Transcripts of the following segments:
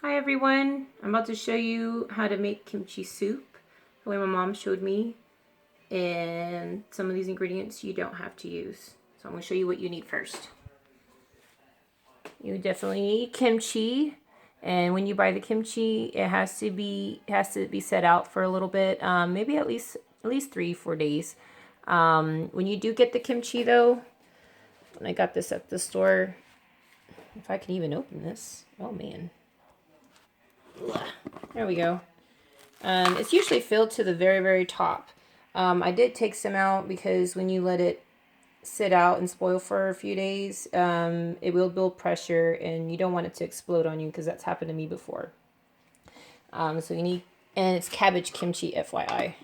Hi everyone, I'm about to show you how to make kimchi soup the way my mom showed me, and some of these ingredients you don't have to use. So I'm going to show you what you need first. You definitely need kimchi, and when you buy the kimchi it has to be set out for a little bit, maybe at least 3-4 days. When you do get the kimchi though, when I got this at the store, if I can even open this, oh man. There we go. It's usually filled to the very, very top. I did take some out because when you let it sit out and spoil for a few days, it will build pressure and you don't want it to explode on you because that's happened to me before. So you need, and it's cabbage kimchi, FYI.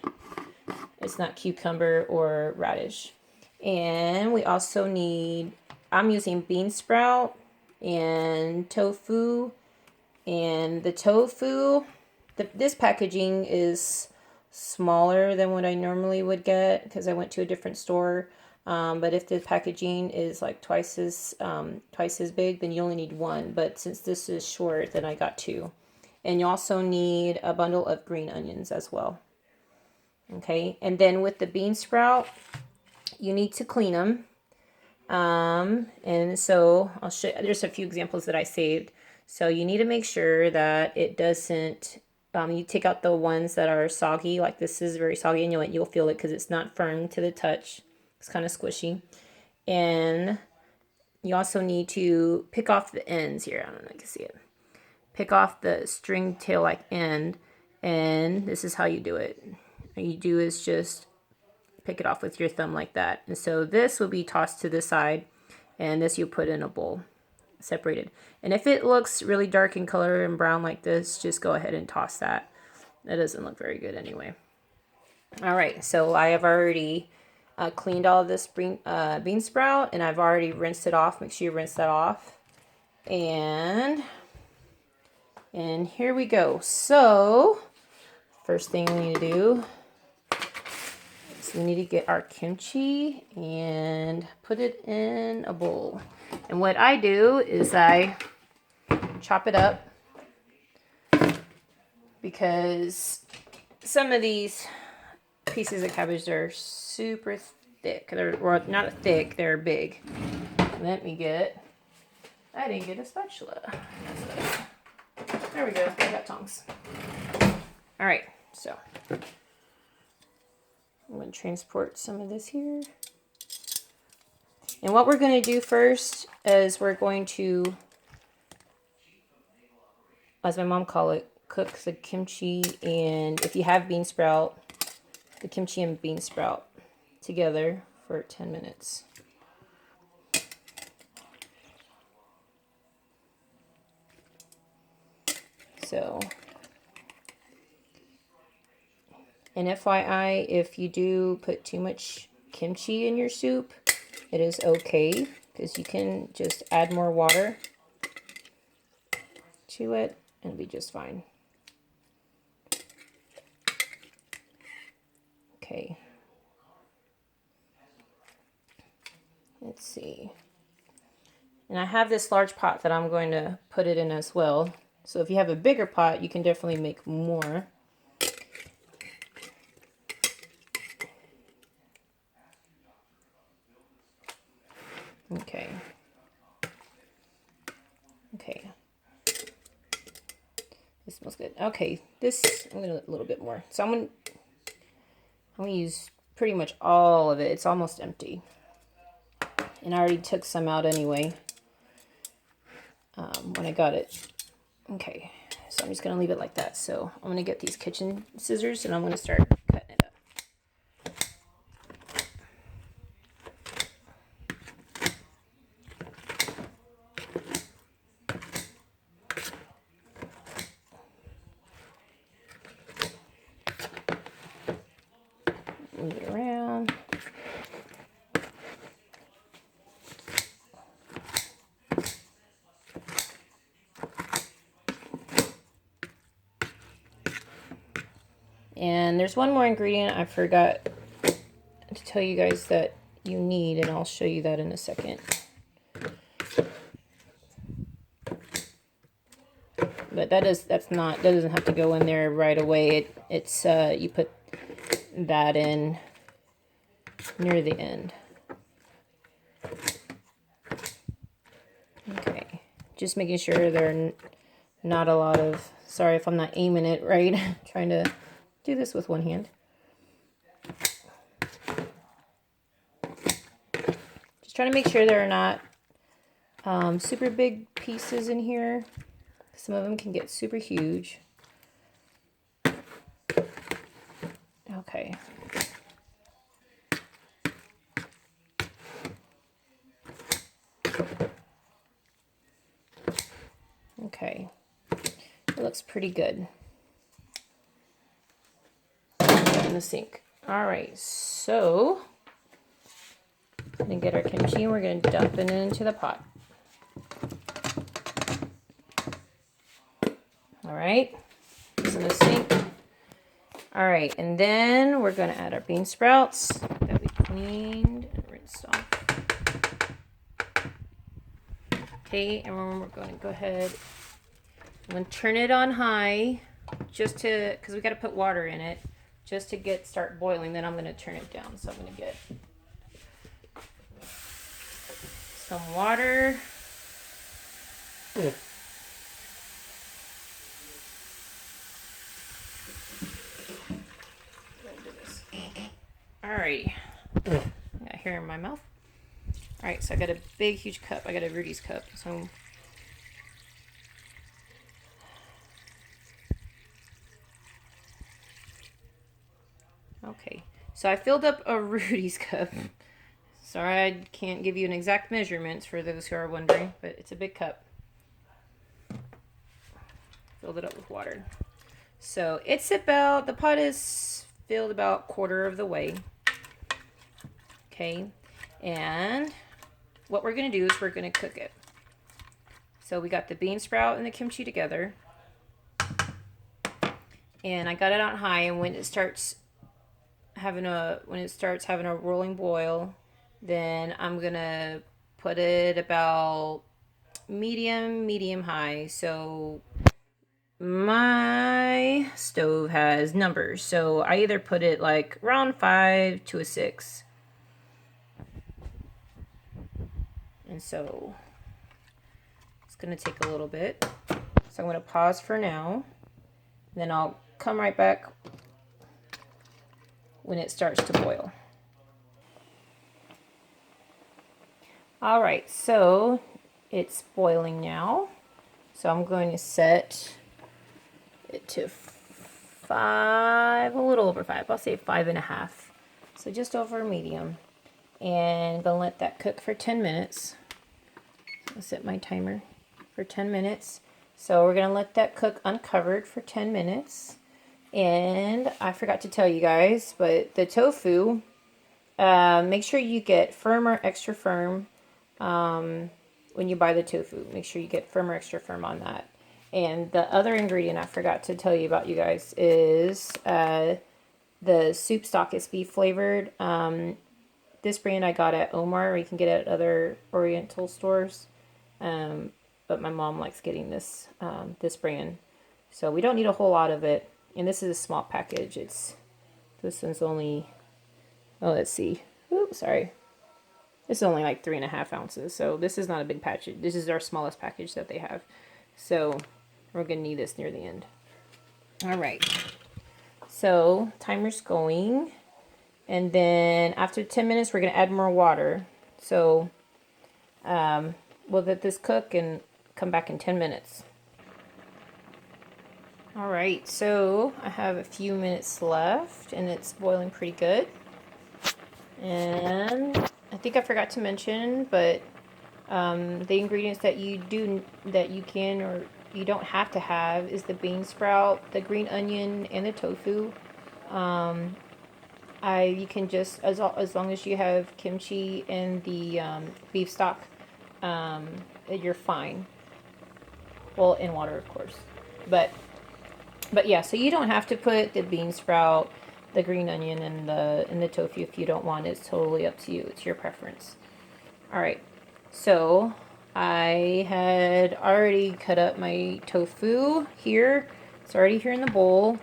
It's not cucumber or radish. And we also need, I'm using bean sprout and tofu. And the tofu, this packaging is smaller than what I normally would get because I went to a different store. But if the packaging is like twice as big, then you only need one. But since this is short, then I got two. And you also need a bundle of green onions as well. Okay, and then with the bean sprout, you need to clean them. And so I'll show. There's a few examples that I saved. So you need to make sure that it doesn't. You take out the ones that are soggy, like this is very soggy, and you'll feel it because it's not firm to the touch. It's kind of squishy. And you also need to pick off the ends here. I don't know if you can see it. Pick off the string tail like end, and this is how you do it. What you do is just pick it off with your thumb like that. And so this will be tossed to the side, and this you put in a bowl separated. And if it looks really dark in color and brown like this, just go ahead and toss that. That doesn't look very good anyway. All right, so I have already cleaned all of this bean sprout, and I've already rinsed it off. Make sure you rinse that off. And here we go. So first thing we need to do, so we need to get our kimchi and put it in a bowl. And what I do is I chop it up because some of these pieces of cabbage are super thick. Well, not thick, they're big. Let me get, I didn't get a spatula. There we go, I got tongs. All right, so I'm going to transport some of this here. And what we're going to do first is we're going to, as my mom called it, cook the kimchi, and if you have bean sprout, the kimchi and bean sprout together for 10 minutes. So, and FYI, if you do put too much kimchi in your soup, it is okay because you can just add more water to it and be just fine. Okay. Let's see. And I have this large pot that I'm going to put it in as well. So if you have a bigger pot, you can definitely make more. Okay. Okay. This smells good. Okay, this, I'm going to a little bit more. So I'm going to use pretty much all of it. It's almost empty. And I already took some out anyway when I got it. Okay, so I'm just going to leave it like that. So I'm going to get these kitchen scissors and I'm going to start cutting it up. Move it around. And there's one more ingredient I forgot to tell you guys that you need, and I'll show you that in a second. But that doesn't have to go in there right away. It's you put that in near the end. Okay, just making sure there are not a lot of, sorry if I'm not aiming it right, trying to do this with one hand. Just trying to make sure there are not super big pieces in here. Some of them can get super huge. Okay. Okay. It looks pretty good. In the sink. All right, so we're gonna get our kimchi and we're gonna dump it into the pot. All right, it's in the sink. All right, and then we're gonna add our bean sprouts that we cleaned and rinsed off. Okay, and we're gonna go ahead. I'm gonna turn it on high, just to, because we got to put water in it, just to start boiling. Then I'm gonna turn it down. So I'm gonna get some water. Alrighty. Got hair in my mouth. Alright, so I got a big, huge cup. I got a Rudy's cup. So okay. So I filled up a Rudy's cup. Sorry, I can't give you an exact measurement for those who are wondering, but it's a big cup. Filled it up with water. So it's about, the pot is filled about quarter of the way. Okay, and what we're gonna do is we're gonna cook it. So we got the bean sprout and the kimchi together, and I got it on high. And when it starts having a rolling boil, then I'm gonna put it about medium high. So my stove has numbers, so I either put it like around 5 to a 6. And so it's going to take a little bit. So I'm going to pause for now. Then I'll come right back when it starts to boil. All right, so it's boiling now. So I'm going to set it to 5, a little over 5. I'll say 5.5. So just over medium. And I'm going to let that cook for 10 minutes. I'll set my timer for 10 minutes. So we're going to let that cook uncovered for 10 minutes. And I forgot to tell you guys, but the tofu, make sure you get firm or extra firm when you buy the tofu. Make sure you get firm or extra firm on that. And the other ingredient I forgot to tell you about, you guys, is the soup stock is beef flavored. This brand I got at Omar, or you can get it at other Oriental stores. But my mom likes getting this brand. So we don't need a whole lot of it. And this is a small package. This one's only, oh, let's see. Oops, sorry. This is only like 3.5 ounces. So this is not a big package. This is our smallest package that they have. So we're going to need this near the end. All right. So timer's going. And then after 10 minutes, we're going to add more water. So we'll let this cook and come back in 10 minutes. All right, so I have a few minutes left and it's boiling pretty good. And I think I forgot to mention, but the ingredients that you can or you don't have to have is the bean sprout, the green onion, and the tofu. You can just, as long as you have kimchi and the beef stock, you're fine. Well, in water, of course. But yeah, so you don't have to put the bean sprout, the green onion, and the tofu if you don't want. It's totally up to you. It's your preference. All right. So I had already cut up my tofu here. It's already here in the bowl.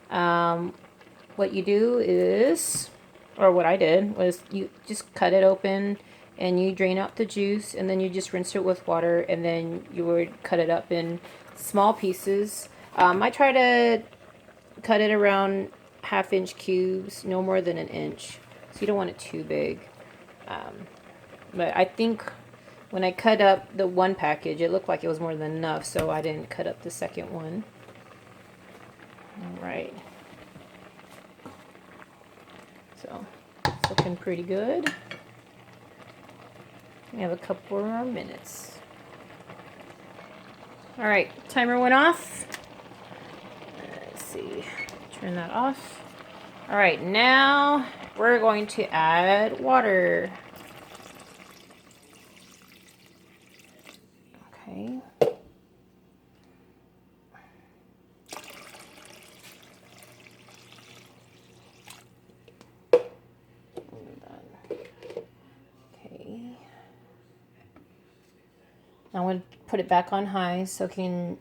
What you do is, or what I did was, you just cut it open and you drain out the juice, and then you just rinse it with water, and then you would cut it up in small pieces. I try to cut it around 1/2 inch cubes, no more than an inch. So you don't want it too big. But I think when I cut up the one package, it looked like it was more than enough, so I didn't cut up the second one. All right. So it's looking pretty good. We have a couple more minutes. All right, timer went off. Let's see, turn that off. All right, now we're going to add water. Okay. Okay. I'm going to put it back on high so I can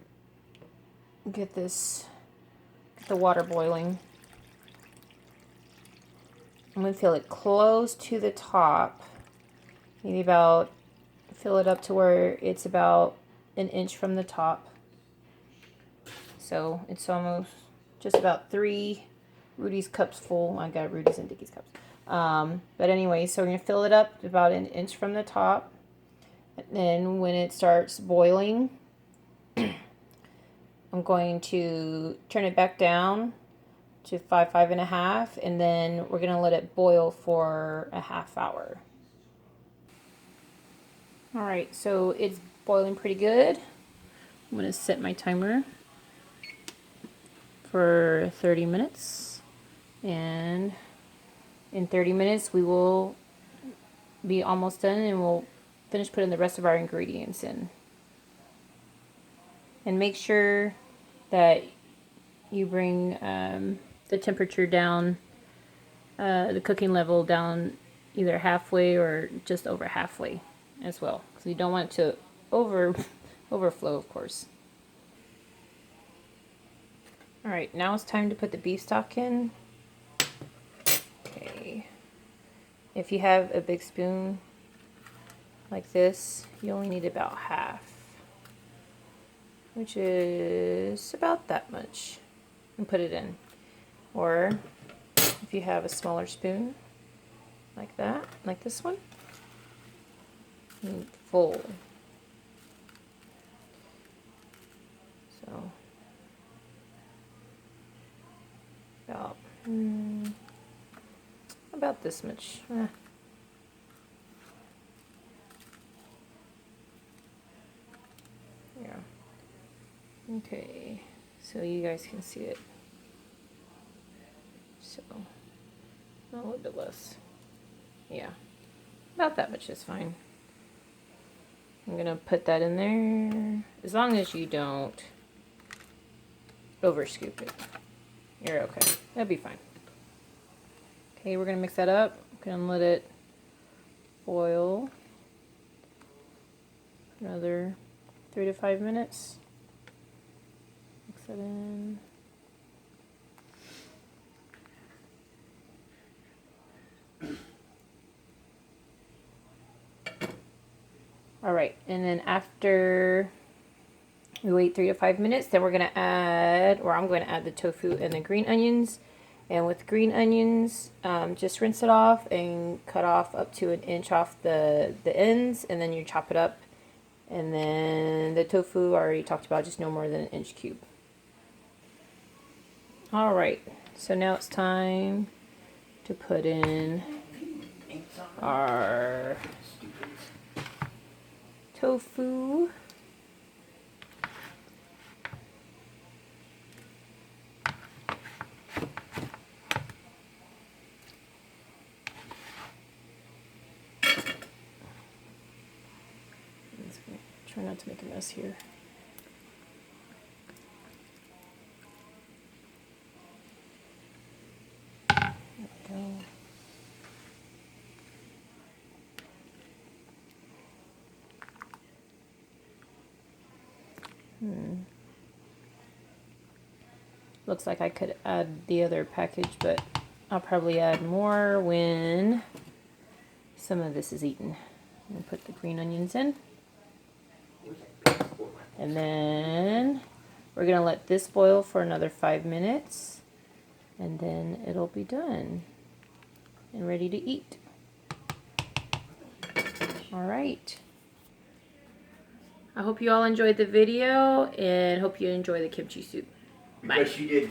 get the water boiling. I'm going to fill it close to the top. Maybe about, fill it up to where it's about an inch from the top. So it's almost just about 3 Rudy's cups full. I got Rudy's and Dickie's cups. But anyway, so we're going to fill it up about an inch from the top. And then when it starts boiling, I'm going to turn it back down to 5.5, and then we're going to let it boil for a ½ hour. All right, so it's boiling pretty good. I'm going to set my timer for 30 minutes, and in 30 minutes we will be almost done, and we'll finish putting the rest of our ingredients in. And make sure that you bring the temperature down, the cooking level down either halfway or just over halfway as well, because you don't want it to overflow, of course. All right, now it's time to put the beef stock in. Okay, if you have a big spoon like this, you only need about half, which is about that much, and put it in. Or if you have a smaller spoon like that, like this one, full. So about this much. Yeah. Okay, so you guys can see it. So a little bit less. Yeah, about that much is fine. I'm gonna put that in there, as long as you don't over scoop it. You're okay. That'd be fine. Okay, we're gonna mix that up. Gonna let it boil for another 3 to 5 minutes. Mix it in. All right, and then after we wait 3 to 5 minutes, then we're gonna add, or I'm going to add the tofu and the green onions. And with green onions, just rinse it off and cut off up to an inch off the ends, and then you chop it up. And then the tofu I already talked about, just no more than an inch cube. All right, so now it's time to put in our tofu. Try not to make a mess here. There we go. Looks like I could add the other package, but I'll probably add more when some of this is eaten. I'm gonna put the green onions in. And then we're gonna let this boil for another 5 minutes, and then it'll be done and ready to eat. All right. I hope you all enjoyed the video and hope you enjoy the kimchi soup. Bye. Yes, you did.